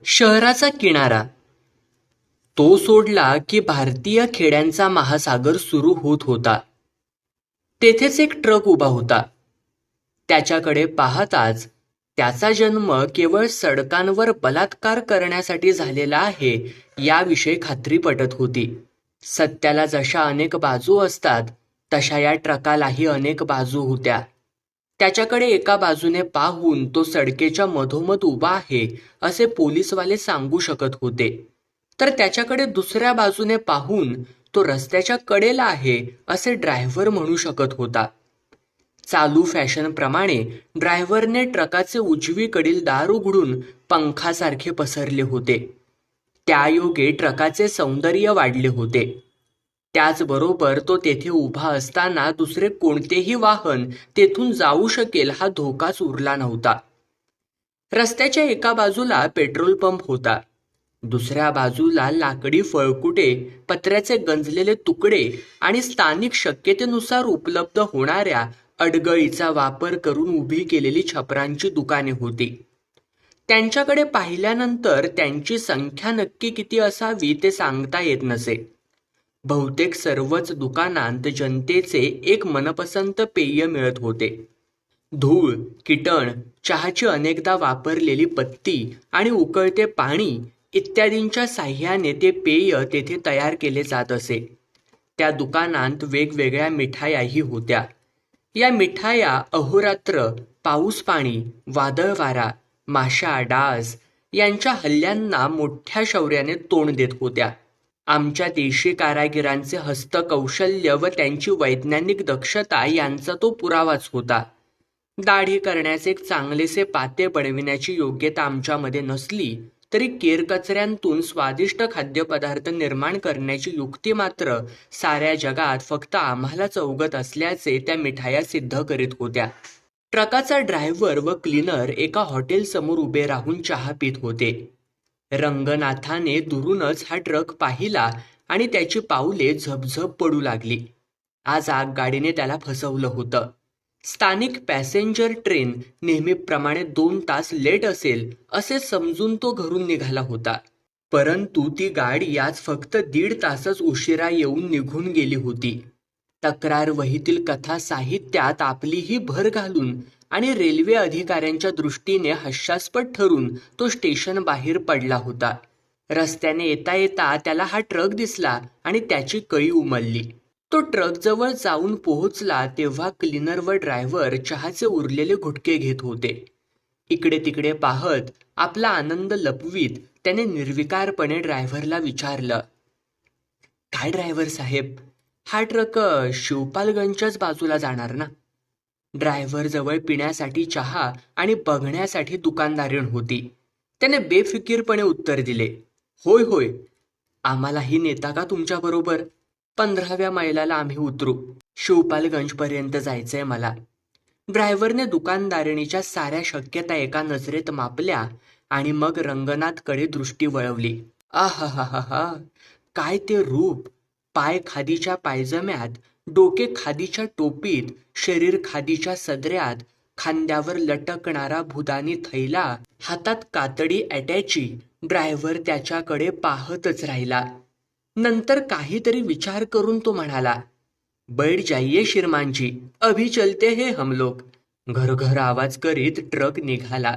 शहराचा किनारा तो सोडला की भारतीय खेड्यांचा महासागर सुरू होत होता. तेथेच एक ट्रक उभा होता. त्याच्याकडे पाहताच त्याचा जन्म केवळ सडकांवर बलात्कार करण्यासाठी झालेला आहे याविषयी खात्री पटत होती. सत्याला जशा अनेक बाजू असतात तशा या ट्रकालाही अनेक बाजू होत्या. त्याच्याकडे एका बाजूने पाहून तो सडकेच्या मधोमध उभा आहे असे पोलीसवाले सांगू शकत होते, तर त्याच्याकडे दुसऱ्या बाजूने पाहून तो रस्त्याच्या कडेला आहे असे ड्रायव्हर म्हणू शकत होता. चालू फॅशनप्रमाणे ड्रायव्हरने ट्रकाचे उजवीकडील दार उघडून पंखासारखे पसरले होते. त्यायोगे ट्रकाचे सौंदर्य वाढले होते. त्याचबरोबर तो तेथे उभा असताना दुसरे कोणतेही वाहन तेथून जाऊ शकेल हा धोकाच उरला नव्हता. रस्त्याच्या एका बाजूला पेट्रोल पंप होता. दुसऱ्या बाजूला लाकडी फळकुटे, पत्र्याचे गंजलेले तुकडे आणि स्थानिक शक्यतेनुसार उपलब्ध होणाऱ्या अडगळीचा वापर करून उभी केलेली छपरांची दुकाने होती. त्यांच्याकडे पाहिल्यानंतर त्यांची संख्या नक्की किती असावी ते सांगता येत नसे. बहुतेक सर्वच दुकानांत जनतेचे एक मनपसंत पेय मिळत होते. धूळ, किटण, चहाची अनेकदा वापरलेली पत्ती आणि उकळते पाणी इत्यादींच्या साह्याने ते पेय तेथे तयार केले जात असे. त्या दुकानांत वेगवेगळ्या मिठायाही होत्या. या मिठाया अहोरात्र पाऊस पाणी, वादळ वारा, माशा डास यांच्या हल्ल्यांना मोठ्या शौर्याने तोंड देत होत्या. आमच्या देशी कारागिरांचे हस्तकौशल्य व त्यांची वैज्ञानिक दक्षता यांचा तो पुरावाच होता. दाढी करण्याचे एक चांगलेसे पाते बनविण्याची योग्यता आमच्यामध्ये नसली तरी केरकचऱ्यांतून स्वादिष्ट खाद्यपदार्थ निर्माण करण्याची युक्ती मात्र साऱ्या जगात फक्त आम्हालाच अवगत असल्याचे त्या मिठाया सिद्ध करीत होत्या. ट्रकाचा ड्रायव्हर व क्लीनर एका हॉटेलसमोर उभे राहून चहा पित होते. रंगनाथाने दुरूनच हा ट्रक पाहिला आणि त्याची पावले झपझप पडू लागली. आज आगगाडीने त्याला फसवलं होतं. स्थानिक पॅसेंजर ट्रेन नेहमीप्रमाणे 2 तास लेट असेल असे समजून तो घरून निघाला होता. परंतु ती गाडी आज फक्त 1.5 तासच उशिरा येऊन निघून गेली होती. तक्रार वहीतील कथा साहित्यात आपलीही भर घालून आणि रेल्वे अधिकाऱ्यांच्या दृष्टीने हास्यास्पद ठरून तो स्टेशन बाहेर पडला होता. रस्त्याने येता येता त्याला हा ट्रक दिसला आणि त्याची कळी उमलली. तो ट्रक जवळ जाऊन पोहोचला तेव्हा क्लीनर व ड्रायव्हर चहाचे उरलेले घुटके घेत होते. इकडे तिकडे पाहत आपला आनंद लपवीत त्याने निर्विकारपणे ड्रायव्हरला विचारलं, काय ड्रायव्हर साहेब, हा ट्रक शिवपालगंजच्याच बाजूला जाणार ना? ड्रायव्हर जवळ पिण्यासाठी चहा आणि बघण्यासाठी दुकानदारीण होती. त्याने बेफिकीरपणे उत्तर दिले, होय होय, आम्हालाही नेता का तुमच्या बरोबर? 15व्या मैलाला आम्ही उतरू. शिवपालगंजपर्यंत जायचंय मला. ड्रायव्हरने दुकानदारिणीच्या साऱ्या शक्यता एका नजरेत मापल्या आणि मग रंगनाथकडे दृष्टी वळवली. आहाहाहा, काय ते रूप! पाय खादीच्या पायजम्यात, डोके खादीच्या टोपीत, शरीर खादीच्या सदऱ्यात, खांद्यावर लटकणारा भुदानी थैला, हातात कातडी अटॅची. ड्रायव्हर त्याच्याकडे पाहतच राहिला. नंतर काहीतरी विचार करून तो म्हणाला, बैठ जाइये श्रीमानजी, अभी चलते हैं हम लोग. घरघर आवाज करीत ट्रक निघाला.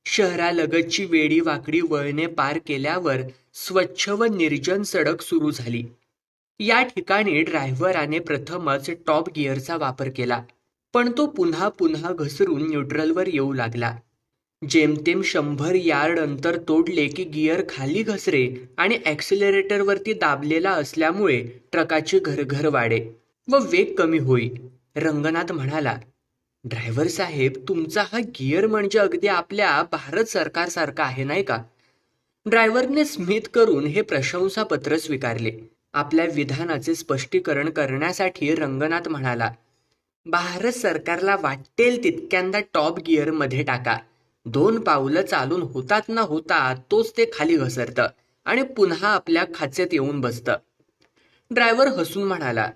शहरालगतची वेडी वाकडी वळणे पार केल्यावर स्वच्छ व निर्जन सडक सुरू झाली. या ठिकाणी ड्रायव्हराने प्रथमच टॉप गिअरचा वापर केला, पण तो पुन्हा पुन्हा घसरून न्यूट्रलवर येऊ लागला. जेमतेम 100 यार्ड अंतर तोडले की गिअर खाली घसरे आणि ॲक्सिलरेटरवरती दाबलेला असल्यामुळे ट्रकाची घरघर वाढे व वेग कमी होई. रंगनाथ म्हणाला, ड्रायव्हर साहेब, तुमचा हा गिअर म्हणजे अगदी आपल्या भारत सरकारसारखा आहे नाही का? ड्रायव्हरने स्मित करून हे प्रशंसापत्र स्वीकारले. आपल्या विधानाचे स्पष्टीकरण करण्यासाठी रंगनाथ म्हणाला, भारत सरकारला वाटेल तितक्यांदा टॉप गिअरमध्ये टाका. 2 पावलं चालून होतात ना होता तोच ते खाली घसरतं आणि पुन्हा आपल्या खाचेत येऊन बसतं. ड्रायव्हर हसून म्हणाला,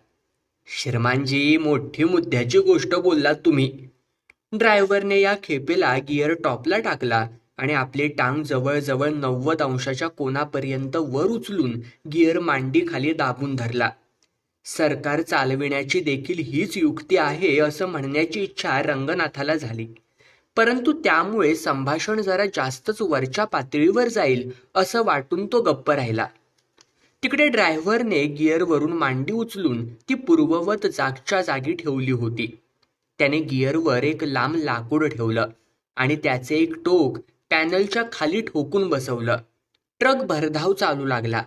श्रीमानजी, मोठी मुद्द्याची गोष्ट बोललात तुम्ही. ड्रायव्हरने या खेपेला गिअर टॉपला टाकला आणि आपली टांग जवळजवळ 90 अंशाच्या कोनापर्यंत वर उचलून गिअर मांडीखाली दाबून धरला. सरकार चालविण्याची देखील हीच युक्ती आहे असं म्हणण्याची इच्छा रंगनाथाला झाली, परंतु त्यामुळे संभाषण जरा जास्तच वरच्या पातळीवर जाईल असं वाटून तो गप्प राहिला. तिकडे ड्रायव्हरने गिअरवरून मांडी उचलून ती पूर्ववत जागच्या जागी ठेवली होती. त्याने गिअरवर एक लांब लाकूड ठेवलं आणि त्याचे एक टोक पॅनलच्या खाली ठोकून बसवलं. ट्रक भरधाव चालू लागला.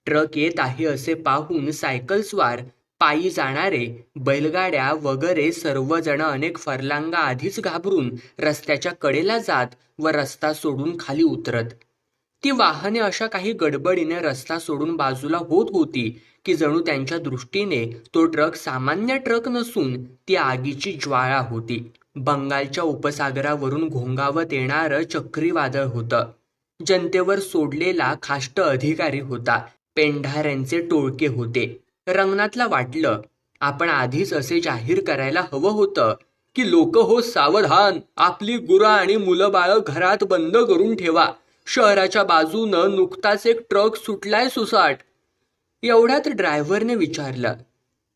ट्रक येत आहे असे पाहून सायकलस्वार, पायी जाणारे, बैलगाड्या वगैरे सर्वजण अनेक फरलांगा आधीच घाबरून रस्त्याच्या कडेला जात व रस्ता सोडून खाली उतरत. ती वाहने अशा काही गडबडीने रस्ता सोडून बाजूला होत होती की जणू त्यांच्या दृष्टीने तो ट्रक सामान्य ट्रक नसून ती आगीची ज्वाळा होती. बंगालच्या उपसागरावरून घोंगावत येणारं चक्रीवादळ होतं. जनतेवर सोडलेला खाष्ट अधिकारी होता. पेंढाऱ्यांचे टोळके होते. रंगनाथला वाटलं, आपण आधीच असे जाहीर करायला हवं होतं की लोक हो सावधान, आपली गुरं आणि मुलं बाळं घरात बंद करून ठेवा. शहराच्या बाजूनं नुकताच एक ट्रक सुटलाय सुसाट. एवढ्यात ड्रायव्हरने विचारलं,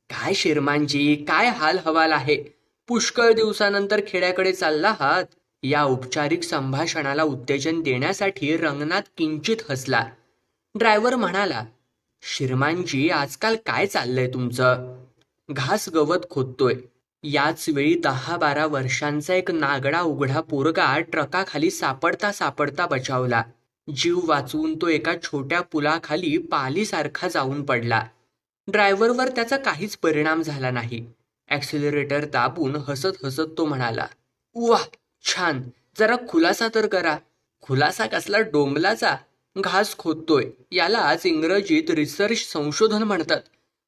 काय शिरमानजी, काय हाल हवाल आहे? पुष्कळ दिवसानंतर खेड्याकडे चालला आहात. या औपचारिक संभाषणाला उत्तेजन देण्यासाठी रंगनाथ किंचित हसला. ड्रायव्हर म्हणाला, शिरमानजी, आजकाल काय चाललंय तुमचं? घास गवत खोदतोय. याच वेळी 10-12 वर्षांचा एक नागडा उघडा पोरगा ट्रकाखाली सापडता सापडता बचावला. जीव वाचवून तो एका छोट्या पुलाखाली पालीसारखा जाऊन पडला. ड्रायव्हरवर त्याचा काहीच परिणाम झाला नाही. ॲक्सिलरेटर दाबून हसत हसत तो म्हणाला, वाह, छान, जरा खुलासा तर करा. खुलासा कसला डोंबलाचा? घास खोदतोय यालाच इंग्रजीत रिसर्च संशोधन म्हणतात.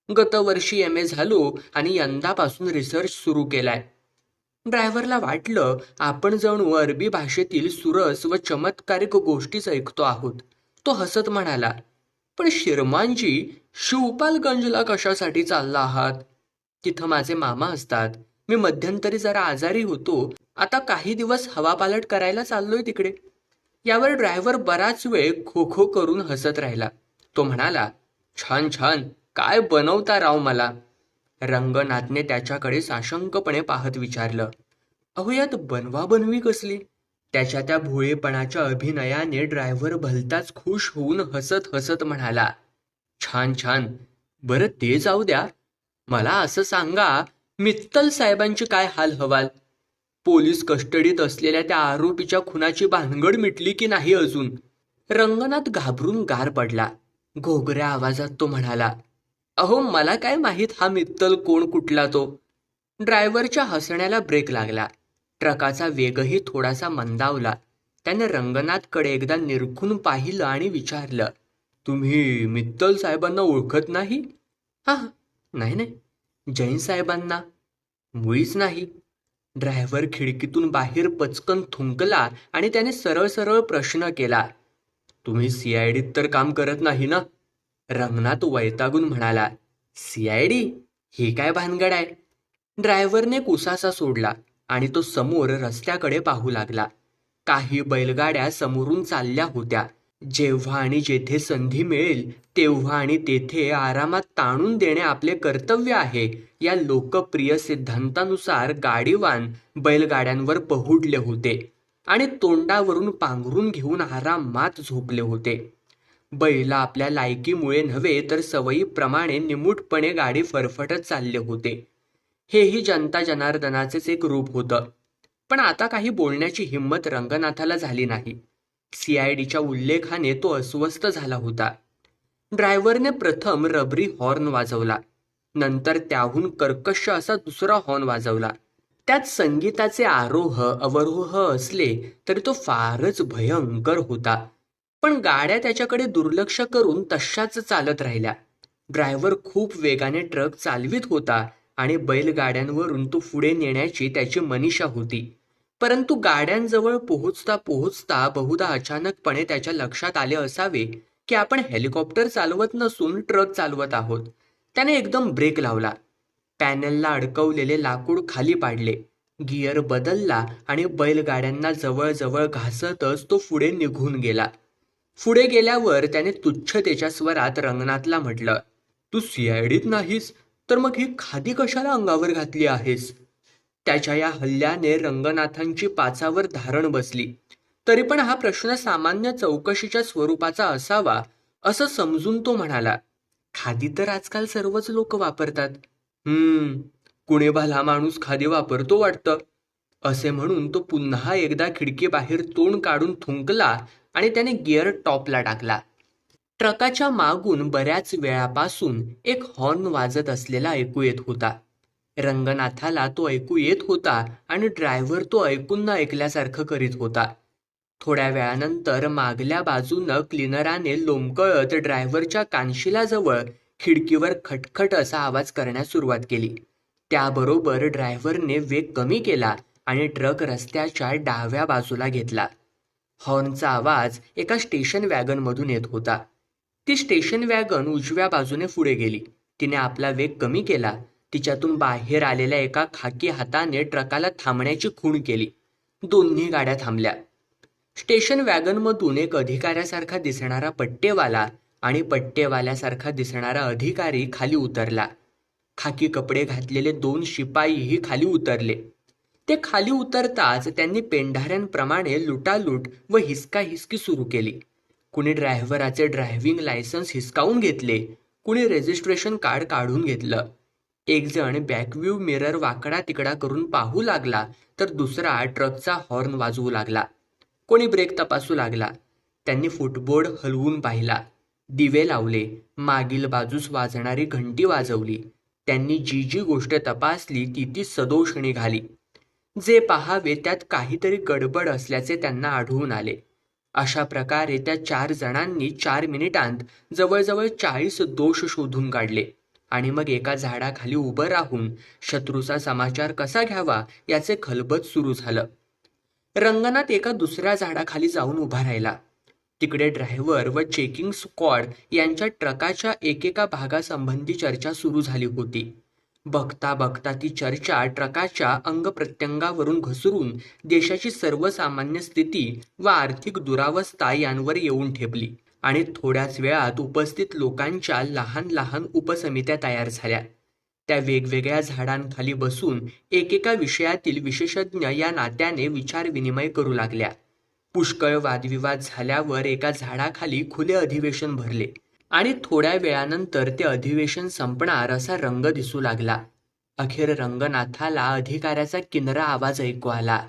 गतवर्षी MA झालो आणि यंदापासून रिसर्च सुरू केलाय. ड्रायव्हरला वाटलं आपण जणू अरबी भाषेतील सुरस व चमत्कारिक गोष्टीच ऐकतो आहोत. तो हसत म्हणाला, पण शिरमानजी, शिवपालगंजला कशासाठी चालला आहात? तिथं माझे मामा असतात. मी मध्यंतरी जरा आजारी होतो. आता काही दिवस हवापालट करायला चाललोय तिकडे. यावर ड्रायव्हर बराच वेळ खो खो करून हसत राहिला. तो म्हणाला, छान छान, काय बनवता राव मला? रंगनाथने त्याच्याकडे साशंकपणे पाहत विचारलं, अहो, यात बनवाबनवी कसली? त्याच्या त्या भोळेपणाच्या अभिनयाने ड्रायव्हर भलताच खुश होऊन हसत हसत म्हणाला, छान छान, बरं ते जाऊ द्या. मला असं सांगा, मित्तल साहेबांची काय हाल हवाल? पोलीस कस्टडीत असलेल्या त्या आरोपीच्या खुनाची भानगड मिटली की नाही अजून? रंगनाथ घाबरून गार पडला. घोगऱ्या आवाजात तो म्हणाला, अहो, मला काय माहीत हा मित्तल कोण, कुठला तो? ड्रायव्हरच्या हसण्याला ब्रेक लागला. ट्रकाचा वेगही थोडासा मंदावला. त्याने रंगनाथकडे एकदा निरखून पाहिलं आणि विचारलं, तुम्ही मित्तल साहेबांना ओळखत नाही? हा, नाही नाही. जैन साहेबांना? मुळीच नाही. ड्रायव्हर खिडकीतून बाहेर पचकन थुंकला आणि त्याने सरळ सरळ प्रश्न केला, तुम्ही CIDत तर काम करत नाही ना? रंगनाथ वैतागून म्हणाला, CID? ही काय भानगड आहे? ड्रायव्हरने कुसासा सोडला आणि तो समोर रस्त्याकडे पाहू लागला. काही बैलगाड्या समोरून चालल्या होत्या. जेव्हा आणि जेथे संधी मिळेल तेव्हा आणि तेथे आरामात ताणून देणे आपले कर्तव्य आहे, या लोकप्रिय सिद्धांतानुसार गाडीवान बैलगाड्यांवर पहुडले होते आणि तोंडावरून पांघरून घेऊन आरामात झोपले होते. बैल आपल्या लायकीमुळे नव्हे तर सवयीप्रमाणे निमूटपणे गाडी फरफटत चालले होते. हेही जनता जनार्दनाचेच एक रूप होतं. पण आता काही बोलण्याची हिंमत रंगनाथाला झाली नाही. CIDच्या उल्लेखाने तो अस्वस्थ झाला होता. ड्रायव्हरने प्रथम रबरी हॉर्न वाजवला. नंतर त्याहून कर्कश असा दुसरा हॉर्न वाजवला. त्यात संगीताचे आरोह अवरोह असले तरी तो फारच भयंकर होता. पण गाड्या त्याच्याकडे दुर्लक्ष करून तशाच चालत राहिल्या. ड्रायव्हर खूप वेगाने ट्रक चालवित होता आणि बैलगाड्यांवरून तो पुढे नेण्याची त्याची मनीषा होती. परंतु गाड्यांजवळ पोहोचता पोहोचता बहुधा अचानकपणे त्याच्या लक्षात आले असावे की आपण हेलिकॉप्टर चालवत नसून ट्रक चालवत आहोत. त्याने एकदम ब्रेक लावला. पॅनलला अडकवलेले लाकूड खाली पाडले. गिअर बदलला आणि बैलगाड्यांना जवळजवळ घासतच तो पुढे निघून गेला. पुढे गेल्यावर त्याने तुच्छतेच्या स्वरात रंगनाथला म्हटलं, तू सीआयडीत नाहीस तर मग ही खादी कशाला अंगावर घातली आहेस? त्याच्या या हल्ल्याने रंगनाथांची पाचावर धारण बसली. तरी पण हा प्रश्न सामान्य चौकशीच्या स्वरूपाचा असावा असं समजून तो म्हणाला, खादी तर आजकाल सर्वच लोक वापरतात. कुणी भला माणूस खादी वापरतो वाटतं. असे म्हणून तो पुन्हा एकदा खिडकीबाहेर तोंड काढून थुंकला आणि त्याने गिअर टॉपला टाकला. ट्रकाच्या मागून बऱ्याच वेळापासून एक हॉर्न वाजत असलेला ऐकू येत होता. रंगनाथाला तो ऐकू येत होता आणि ड्रायव्हर तो ऐकून न ऐकल्यासारखं करीत होता. थोड्या वेळानंतर मागल्या बाजूनं क्लिनराने लोंबकळत ड्रायव्हरच्या कानशिलाजवळ खिडकीवर खटखट असा आवाज करण्यास सुरुवात केली. त्याबरोबर ड्रायव्हरने वेग कमी केला आणि ट्रक रस्त्याच्या डाव्या बाजूला घेतला. हॉर्नचा आवाज एका स्टेशन वॅगनमधून येत होता. ती स्टेशन वॅगन उजव्या बाजूने पुढे गेली. तिने आपला वेग कमी केला. तिच्यातून बाहेर आलेल्या एका खाकी हाताने ट्रकाला थांबण्याची खूण केली. दोन्ही गाड्या थांबल्या. स्टेशन वॅगनमधून एक अधिकाऱ्यासारखा दिसणारा पट्टेवाला आणि पट्टेवाल्यासारखा दिसणारा अधिकारी खाली उतरला. खाकी कपडे घातलेले 2 शिपाईही खाली उतरले. ते खाली उतरताच त्यांनी पेंढाऱ्यांप्रमाणे लुटालूट व हिसकाहिसकी सुरू केली. कुणी ड्रायव्हराचे ड्रायव्हिंग लायसन्स हिसकावून घेतले, कुणी रजिस्ट्रेशन कार्ड काढून घेतलं. एक जण बॅकव्ह्यू मिरर वाकडा तिकडा करून पाहू लागला तर दुसरा ट्रकचा हॉर्न वाजवू लागला. कोणी ब्रेक तपासू लागला. त्यांनी फुटबोर्ड हलवून पाहिला. दिवे लावले. मागील बाजूस वाजणारी घंटी वाजवली. त्यांनी जी जी गोष्ट तपासली ती सदोष निघाली. जे पहावे त्यात काहीतरी गडबड असल्याचे त्यांना आढळून आले. अशा प्रकारे त्या 4 जणांनी 4 मिनिटांत जवळजवळ 40 दोष शोधून काढले आणि मग एका झाडाखाली उभं राहून शत्रूचा समाचार कसा घ्यावा याचे खलबत सुरू झालं. रंगनाथ एका दुसऱ्या झाडाखाली जाऊन उभा राहिला. तिकडे ड्रायव्हर व चेकिंग स्क्वॉड यांच्या ट्रकाच्या एकेका भागासंबंधी चर्चा सुरू झाली होती. बघता बघता ती चर्चा ट्रकाच्या अंगप्रत्यंगावरून घसरून देशाची सर्वसामान्य स्थिती व आर्थिक दुरावस्था यांवर येऊन ठेपली आणि थोड्याच वेळात उपस्थित लोकांच्या लहान लहान उपसमित्या तयार झाल्या. त्या वेगवेगळ्या झाडांखाली बसून एकेका विषयातील विशेषज्ञ या नात्याने विचारविनिमय करू लागल्या. पुष्कळ वादविवाद झाल्यावर एका झाडाखाली खुले अधिवेशन भरले आणि थोड्या वेळानंतर ते अधिवेशन संपणार असा रंग दिसू लागला. अखेर रंगनाथाला अधिकाऱ्याचा किनरा आवाज ऐकू आला.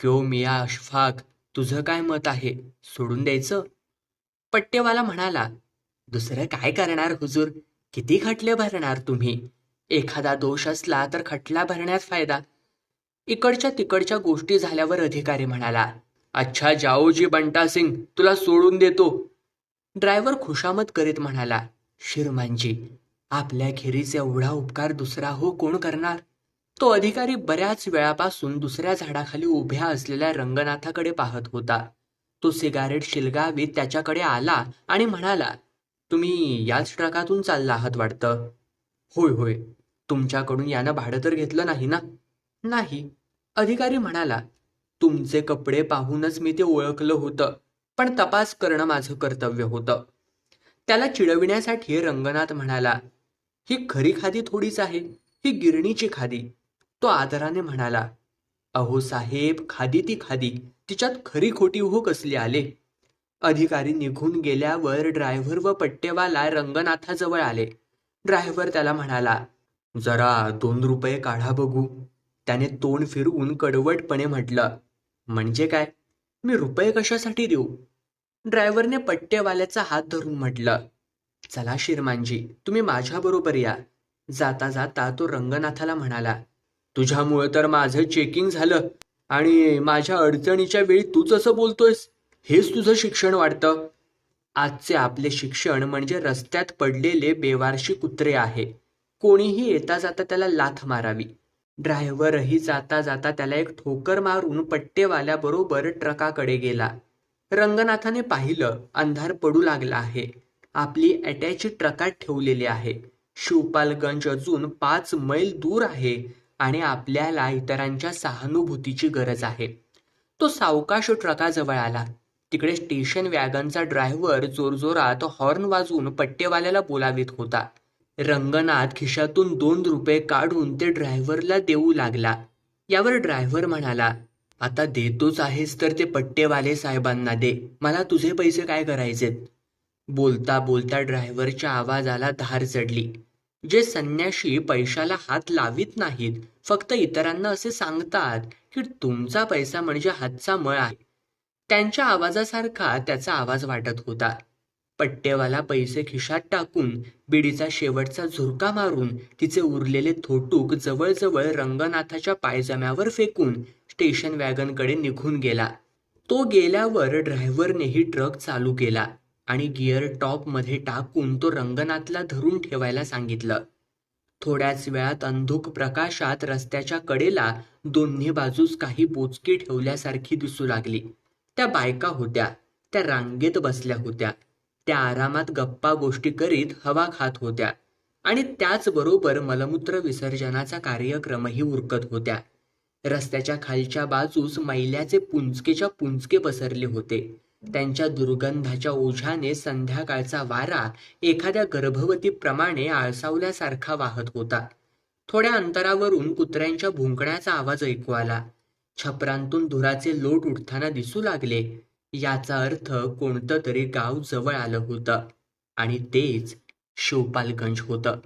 क्यो मिया अशफाक, तुझं काय मत आहे? सोडून द्यायचं? पट्टेवाला म्हणाला, दुसरं काय करणार हुजूर, किती खटले भरणार तुम्ही? एखादा दोष असला तर खटला भरण्यात फायदा. इकडच्या तिकडच्या गोष्टी झाल्यावर अधिकारी म्हणाला, अच्छा जाओ जी बंटा सिंग, तुला सोडून देतो. ड्रायव्हर खुशामत करीत म्हणाला, शिरमानजी, आपल्या खेरीज एवढा उपकार दुसरा हो कोण करणार? तो अधिकारी बऱ्याच वेळापासून दुसऱ्या झाडाखाली उभ्या असलेल्या रंगनाथाकडे पाहत होता. तो सिगारेट शिलगावीत त्याच्याकडे आला आणि म्हणाला, तुम्ही याच ट्रकातून चालला आहात वाटतं? होय होय. तुमच्याकडून यानं भाडं तर घेतलं नाही ना? नाही. अधिकारी म्हणाला, तुमचे कपडे पाहूनच मी ते ओळखलं होतं, पण तपास करणं माझं कर्तव्य होतं. त्याला चिडविण्यासाठी रंगनाथ म्हणाला, ही खरी खादी थोडीच आहे, ही गिरणीची खादी. तो आदराने म्हणाला, अहो साहेब, खादी ती खादी, तिच्यात खरी खोटी हो कसली आले? अधिकारी निघून गेल्यावर ड्रायव्हर व पट्टेवाला रंगनाथाजवळ आले. ड्रायव्हर त्याला म्हणाला, जरा 2 रुपये काढा बघू. त्याने तोंड फिरवून कडवटपणे म्हटलं, म्हणजे काय? मी रुपये कशासाठी देऊ? ड्रायव्हरने पट्टेवाल्याचा हात धरून म्हटलं, चला शिरमानजी, तुम्ही माझ्याबरोबर या. जाता जाता तो रंगनाथाला म्हणाला, तुझ्यामुळे तर माझं चेकिंग झालं आणि माझ्या अडचणीच्या वेळी तूच असं बोलतोयस. हेच तुझं शिक्षण वाटतं? आजचे आपले शिक्षण म्हणजे रस्त्यात पडलेले बेवारशी कुत्रे आहे. कोणीही येता जाता त्याला लाथ मारावी. ड्रायव्हरही जाता जाता त्याला एक ठोकर मारून पट्टेवाल्याबरोबर ट्रकाकडे गेला. रंगनाथाने पाहिलं, अंधार पडू लागला आहे. आपली अटॅची ट्रकात ठेवलेली आहे. शिवपालगंज अजून 5 मैल दूर आहे आणि आपल्याला इतरांच्या सहानुभूतीची गरज आहे. तो सावकाश ट्रकाजवळ आला. तिकडे स्टेशन वॅगनचा ड्रायव्हर जोरजोरात हॉर्न वाजवून पट्टेवाल्याला बोलावित होता. रंगनाथ खिशातून 2 रुपये काढून ते ड्रायव्हरला देऊ लागला. यावर ड्रायव्हर म्हणाला, आता देतोच आहेस तर ते पट्टेवाले साहेबांना दे, मला तुझे पैसे काय करायचेत? बोलता बोलता ड्रायव्हरच्या आवाजाला धार चढली. जे संन्याशी पैशाला हात लावित नाहीत, फक्त इतरांना असे सांगतात की तुमचा पैसा म्हणजे हातचा मळ आहे, त्यांच्या आवाजासारखा त्याचा आवाज वाटत होता. पट्टेवाला पैसे खिशात टाकून बिडीचा शेवटचा झुरका मारून तिचे उरलेले थोटूक जवळजवळ रंगनाथाच्या पायजम्यावर फेकून स्टेशन वॅगनकडे निघून गेला. तो गेल्यावर ड्रायव्हरनेही ट्रक चालू केला आणि गिअर टॉपमध्ये टाकून तो रंगनाथला धरून ठेवायला सांगितलं. थोड्याच वेळात अंधुक प्रकाशात रस्त्याच्या कडेला दोन्ही बाजूस काही बोचकी ठेवल्यासारखी दिसू लागली. त्या बायका होत्या. त्या रांगेत बसल्या होत्या. त्या आरामात गप्पा गोष्टी करीत हवा खात होत्या आणि त्याचबरोबर मलमूत्र विसर्जनाचा कार्यक्रमही उरकत होत्या. रस्त्याच्या खालच्या बाजूस मैल्याचे पुंजकेच्या पुंजके पसरले होते. त्यांच्या दुर्गंधाच्या ओझ्याने संध्याकाळचा वारा एखाद्या गर्भवतीप्रमाणे आळसावल्यासारखा वाहत होता. थोड्या अंतरावरून कुत्र्यांच्या भुंकण्याचा आवाज ऐकू आला. छपरांतून धुराचे लोट उठताना दिसू लागले. याचा अर्थ कोणतं तरी गाव जवळ आलं होतं आणि तेच शिवपालगंज होतं.